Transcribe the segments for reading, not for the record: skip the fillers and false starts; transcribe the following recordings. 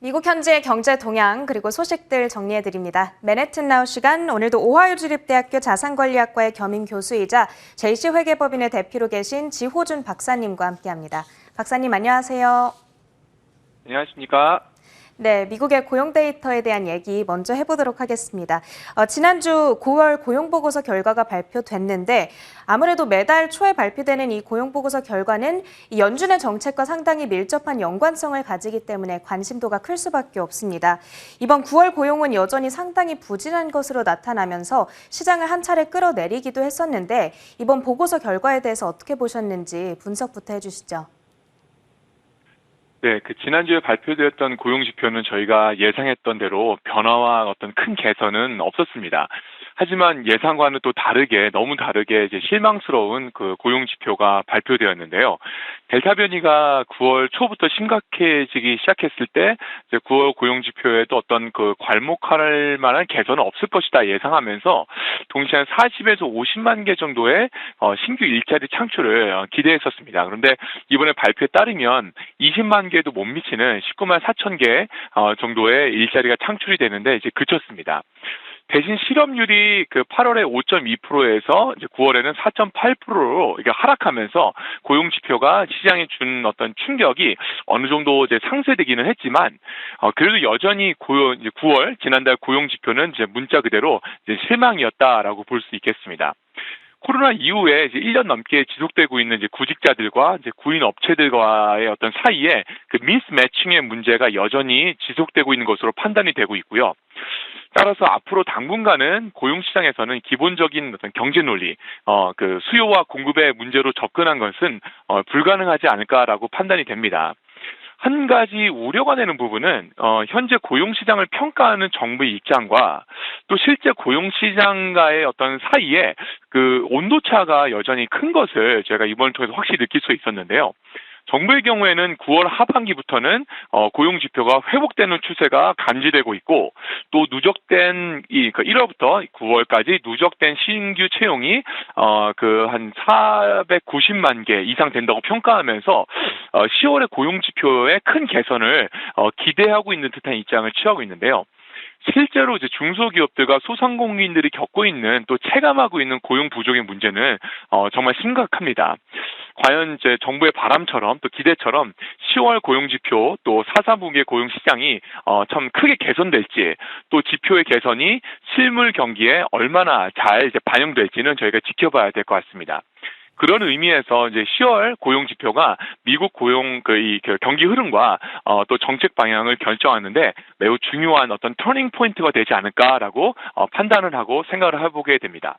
미국 현지의 경제 동향 그리고 소식들 정리해드립니다. 맨해튼 나우 시간 오늘도 오하이오 주립대학교 자산관리학과의 겸임 교수이자 JC 회계법인의 대표로 계신 지호준 박사님과 함께합니다. 박사님 안녕하세요. 안녕하십니까? 네, 미국의 고용 데이터에 대한 얘기 먼저 해보도록 하겠습니다. 지난주 9월 고용보고서 결과가 발표됐는데 아무래도 매달 초에 발표되는 이 고용보고서 결과는 이 연준의 정책과 상당히 밀접한 연관성을 가지기 때문에 관심도가 클 수밖에 없습니다. 이번 9월 고용은 여전히 상당히 부진한 것으로 나타나면서 시장을 한 차례 끌어내리기도 했었는데 이번 보고서 결과에 대해서 어떻게 보셨는지 분석부터 해주시죠. 네, 지난주에 발표되었던 고용지표는 저희가 예상했던 대로 변화와 어떤 큰 개선은 없었습니다. 하지만 예상과는 또 다르게, 너무 다르게 실망스러운 고용지표가 발표되었는데요. 델타 변이가 9월 초부터 심각해지기 시작했을 때, 9월 고용지표에도 어떤 괄목할 만한 개선은 없을 것이다 예상하면서, 동시에 한 40에서 50만 개 정도의 신규 일자리 창출을 기대했었습니다. 그런데 이번에 발표에 따르면 20만 개도 못 미치는 19만 4천 개 정도의 일자리가 창출이 되는데 이제 그쳤습니다. 대신 실업률이 8월에 5.2%에서 이제 9월에는 4.8%로 이게 하락하면서 고용 지표가 시장에 준 어떤 충격이 어느 정도 이제 상쇄되기는 했지만 그래도 여전히 9월 지난달 고용 지표는 이제 문자 그대로 이제 실망이었다라고 볼 수 있겠습니다. 코로나 이후에 이제 1년 넘게 지속되고 있는 이제 구직자들과 이제 구인 업체들과의 어떤 사이에 미스매칭의 문제가 여전히 지속되고 있는 것으로 판단이 되고 있고요. 따라서 앞으로 당분간은 고용시장에서는 기본적인 어떤 경제 논리, 수요와 공급의 문제로 접근한 것은 불가능하지 않을까라고 판단이 됩니다. 한 가지 우려가 되는 부분은 현재 고용시장을 평가하는 정부의 입장과 또 실제 고용시장과의 어떤 사이에 온도차가 여전히 큰 것을 저희가 이번을 통해서 확실히 느낄 수 있었는데요. 정부의 경우에는 9월 하반기부터는 고용 지표가 회복되는 추세가 감지되고 있고 또 누적된 1월부터 9월까지 누적된 신규 채용이 한 490만 개 이상 된다고 평가하면서 10월의 고용 지표의 큰 개선을 기대하고 있는 듯한 입장을 취하고 있는데요. 실제로 이제 중소기업들과 소상공인들이 겪고 있는 또 체감하고 있는 고용 부족의 문제는 정말 심각합니다. 과연 이제 정부의 바람처럼 또 기대처럼 10월 고용 지표 또 4, 4분기의 고용 시장이 참 크게 개선될지 또 지표의 개선이 실물 경기에 얼마나 잘 이제 반영될지는 저희가 지켜봐야 될 것 같습니다. 그런 의미에서 이제 10월 고용 지표가 미국 고용 경기 흐름과 또 정책 방향을 결정하는데 매우 중요한 어떤 터닝 포인트가 되지 않을까라고 판단을 하고 생각을 해보게 됩니다.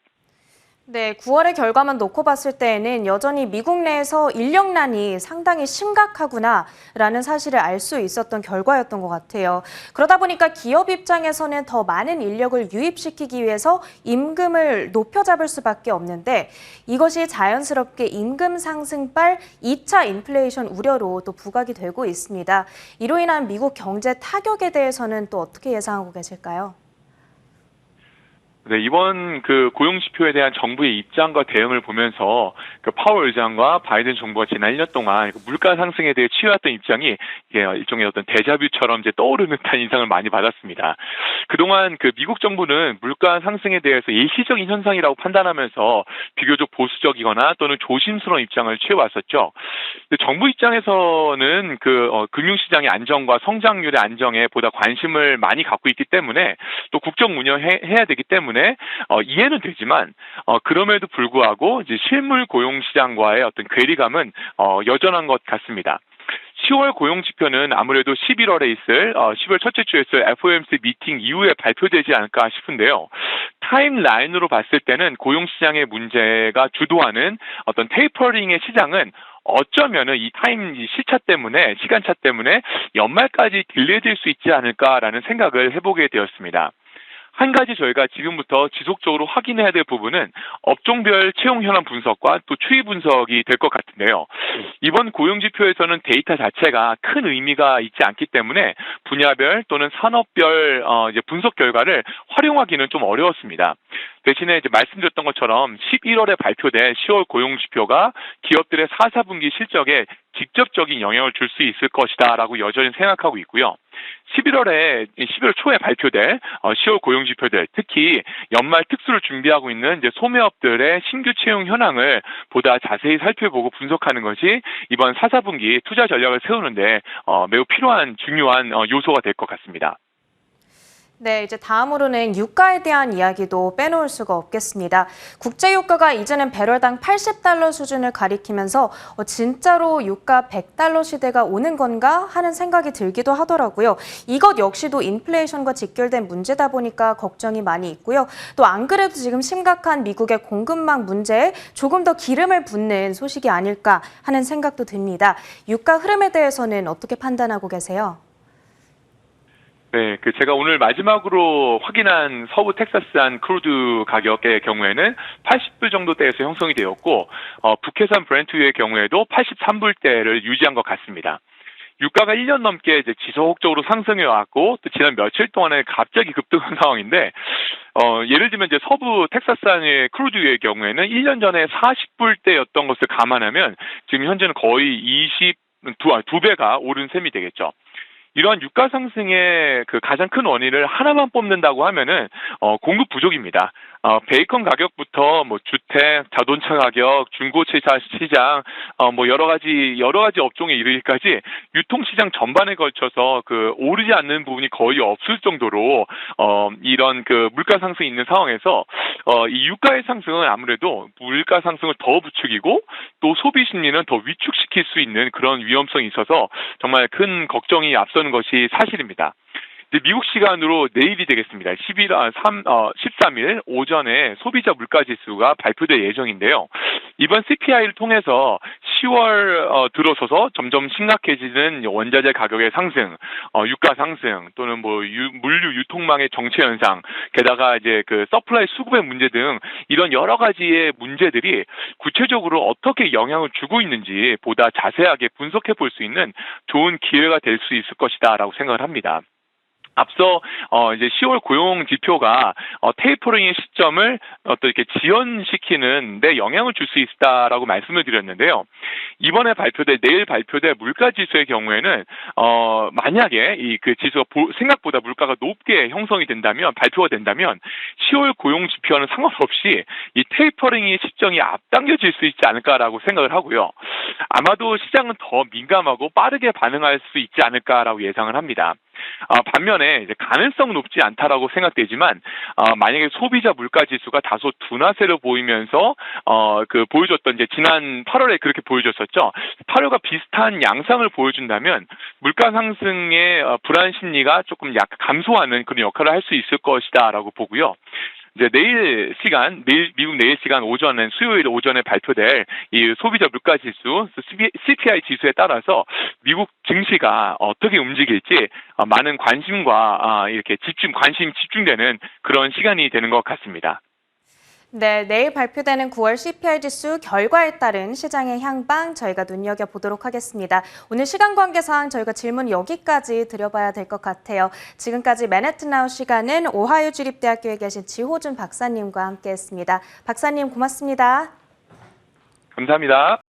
네, 9월의 결과만 놓고 봤을 때에는 여전히 미국 내에서 인력난이 상당히 심각하구나라는 사실을 알 수 있었던 결과였던 것 같아요. 그러다 보니까 기업 입장에서는 더 많은 인력을 유입시키기 위해서 임금을 높여 잡을 수밖에 없는데 이것이 자연스럽게 임금 상승발 2차 인플레이션 우려로 또 부각이 되고 있습니다. 이로 인한 미국 경제 타격에 대해서는 또 어떻게 예상하고 계실까요? 네, 이번 고용 지표에 대한 정부의 입장과 대응을 보면서 파월 의장과 바이든 정부가 지난 1년 동안 물가 상승에 대해 취해왔던 입장이 일종의 어떤 데자뷰처럼 이제 떠오르는 듯한 인상을 많이 받았습니다. 그동안 미국 정부는 물가 상승에 대해서 일시적인 현상이라고 판단하면서 비교적 보수적이거나 또는 조심스러운 입장을 취해왔었죠. 정부 입장에서는 금융시장의 안정과 성장률의 안정에 보다 관심을 많이 갖고 있기 때문에 또 국정 운영해야 되기 때문에 이해는 되지만 그럼에도 불구하고 이제 실물 고용 시장과의 어떤 괴리감은 여전한 것 같습니다. 10월 고용 지표는 아무래도 11월에 있을 10월 첫째 주에 있을 FOMC 미팅 이후에 발표되지 않을까 싶은데요. 타임라인으로 봤을 때는 고용 시장의 문제가 주도하는 어떤 테이퍼링의 시장은 어쩌면은 이 시간차 때문에 연말까지 딜레이될 수 있지 않을까라는 생각을 해보게 되었습니다. 한 가지 저희가 지금부터 지속적으로 확인해야 될 부분은 업종별 채용 현황 분석과 또 추이 분석이 될 것 같은데요. 이번 고용지표에서는 데이터 자체가 큰 의미가 있지 않기 때문에 분야별 또는 산업별 이제 분석 결과를 활용하기는 좀 어려웠습니다. 대신에 이제 말씀드렸던 것처럼 11월에 발표된 10월 고용지표가 기업들의 4, 4분기 실적에 직접적인 영향을 줄 수 있을 것이다라고 여전히 생각하고 있고요. 11월 초에 발표될 10월 고용 지표들, 특히 연말 특수를 준비하고 있는 이제 소매업들의 신규 채용 현황을 보다 자세히 살펴보고 분석하는 것이 이번 4, 4분기 투자 전략을 세우는데 매우 필요한 중요한 요소가 될 것 같습니다. 네, 이제 다음으로는 유가에 대한 이야기도 빼놓을 수가 없겠습니다. 국제유가가 이제는 배럴당 80달러 수준을 가리키면서 진짜로 유가 100달러 시대가 오는 건가 하는 생각이 들기도 하더라고요. 이것 역시도 인플레이션과 직결된 문제다 보니까 걱정이 많이 있고요. 또 안 그래도 지금 심각한 미국의 공급망 문제에 조금 더 기름을 붓는 소식이 아닐까 하는 생각도 듭니다. 유가 흐름에 대해서는 어떻게 판단하고 계세요? 네, 제가 오늘 마지막으로 확인한 서부 텍사스산 크루드 가격의 경우에는 80불 정도대에서 형성이 되었고, 북해산 브렌트유의 경우에도 83불대를 유지한 것 같습니다. 유가가 1년 넘게 이제 지속적으로 상승해 왔고, 또 지난 며칠 동안에 갑자기 급등한 상황인데, 예를 들면 이제 서부 텍사스산의 크루드유의 경우에는 1년 전에 40불대였던 것을 감안하면 지금 현재는 거의 2배가 오른 셈이 되겠죠. 이러한 유가 상승의 가장 큰 원인을 하나만 뽑는다고 하면은 공급 부족입니다. 베이컨 가격부터 뭐 주택, 자동차 가격, 중고차 시장, 뭐 여러 가지 업종에 이르기까지 유통 시장 전반에 걸쳐서 오르지 않는 부분이 거의 없을 정도로 이런 물가 상승이 있는 상황에서 이 유가의 상승은 아무래도 물가 상승을 더 부추기고 또 소비 심리는 더 위축시킬 수 있는 그런 위험성이 있어서 정말 큰 걱정이 앞서는 것이 사실입니다. 미국 시간으로 내일이 되겠습니다. 13일 오전에 소비자 물가지수가 발표될 예정인데요. 이번 CPI를 통해서 10월 들어서서 점점 심각해지는 원자재 가격의 상승, 유가 상승 또는 물류 유통망의 정체 현상, 게다가 이제 서플라이 수급의 문제 등 이런 여러 가지의 문제들이 구체적으로 어떻게 영향을 주고 있는지 보다 자세하게 분석해 볼 수 있는 좋은 기회가 될 수 있을 것이다라고 생각을 합니다. 앞서 이제 10월 고용 지표가 테이퍼링의 시점을 이렇게 지연시키는 데 영향을 줄 수 있다라고 말씀을 드렸는데요. 이번에 내일 발표될 물가 지수의 경우에는 만약에 그 지수가 생각보다 물가가 높게 형성이 된다면 발표가 된다면 10월 고용 지표와는 상관없이 이 테이퍼링의 시점이 앞당겨질 수 있지 않을까라고 생각을 하고요. 아마도 시장은 더 민감하고 빠르게 반응할 수 있지 않을까라고 예상을 합니다. 반면에 이제 가능성 높지 않다라고 생각되지만 만약에 소비자 물가 지수가 다소 둔화세를 보이면서 보여줬던 이제 지난 8월에 그렇게 보여줬었죠. 8월과 비슷한 양상을 보여준다면 물가 상승의 불안 심리가 조금 약간 감소하는 그런 역할을 할 수 있을 것이다라고 보고요. 이제 미국 내일 시간 수요일 오전에 발표될 이 소비자 물가 지수, CPI 지수에 따라서 미국 증시가 어떻게 움직일지 많은 관심과 이렇게 관심이 집중되는 그런 시간이 되는 것 같습니다. 네, 내일 발표되는 9월 CPI 지수 결과에 따른 시장의 향방 저희가 눈여겨보도록 하겠습니다. 오늘 시간 관계상 저희가 질문 여기까지 드려봐야 될 것 같아요. 지금까지 맨해튼 나우 시간은 오하이오 주립대학교에 계신 지호준 박사님과 함께했습니다. 박사님 고맙습니다. 감사합니다.